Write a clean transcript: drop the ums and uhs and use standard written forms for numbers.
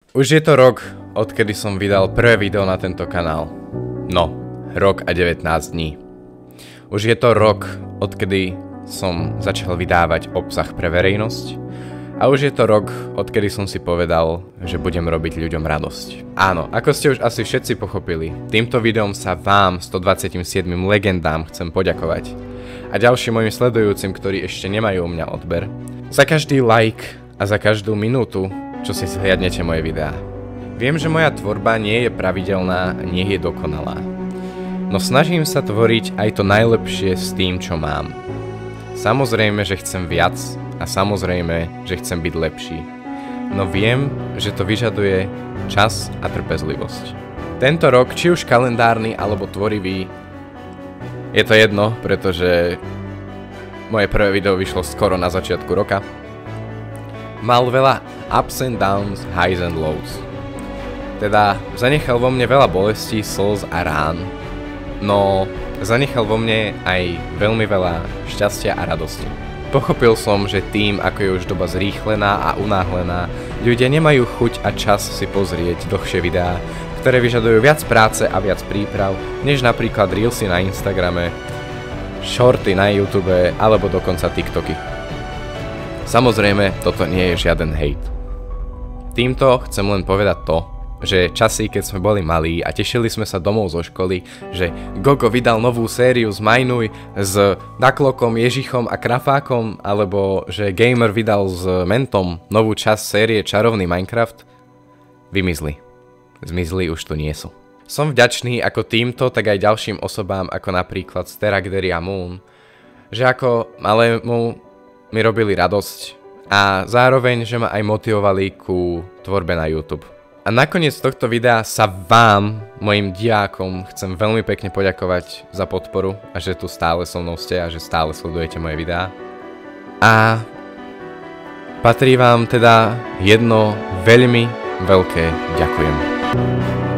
Už je to rok, odkedy som vydal prvé video na tento kanál. No, rok a 19 dní. Už je to rok, odkedy som začal vydávať obsah pre verejnosť. A už je to rok, odkedy som si povedal, že budem robiť ľuďom radosť. Áno, ako ste už asi všetci pochopili, týmto videom sa vám, 127 legendám, chcem poďakovať. A ďalším mojim sledujúcim, ktorí ešte nemajú u mňa odber, za každý like a za každú minútu, čo si zhliadnete moje videá. Viem, že moja tvorba nie je pravidelná, nie je dokonalá. No snažím sa tvoriť aj to najlepšie s tým, čo mám. Samozrejme, že chcem viac a samozrejme, že chcem byť lepší. No viem, že to vyžaduje čas a trpezlivosť. Tento rok, či už kalendárny alebo tvorivý, je to jedno, pretože moje prvé video vyšlo skoro na začiatku roka. Mal veľa ups and downs, highs and lows. Teda zanechal vo mne veľa bolestí, slz a rán. No zanechal vo mne aj veľmi veľa šťastia a radosti. Pochopil som, že tým, ako je už doba zrýchlená a unáhlená, ľudia nemajú chuť a čas si pozrieť dlhšie videá, ktoré vyžadujú viac práce a viac príprav, než napríklad Reelsy na Instagrame, Shorty na YouTube alebo dokonca TikToky. Samozrejme, toto nie je žiaden hejt. Týmto chcem len povedať to, že časy, keď sme boli malí a tešili sme sa domov zo školy, že Gogo vydal novú sériu z Majnuj s Daklokom, Ježichom a Krafákom, alebo že Gamer vydal s Mentom novú časť série Čarovný Minecraft, vymizli. Zmizli, už tu nie sú. Som vďačný ako týmto, tak aj ďalším osobám, ako napríklad Steragdery a Moon, že ako malému mi robili radosť a zároveň, že ma aj motivovali ku tvorbe na YouTube. A nakoniec tohto videa sa vám, mojim diákom, chcem veľmi pekne poďakovať za podporu a že tu stále so mnou ste a že stále sledujete moje videá. A patrí vám teda jedno veľmi veľké ďakujem.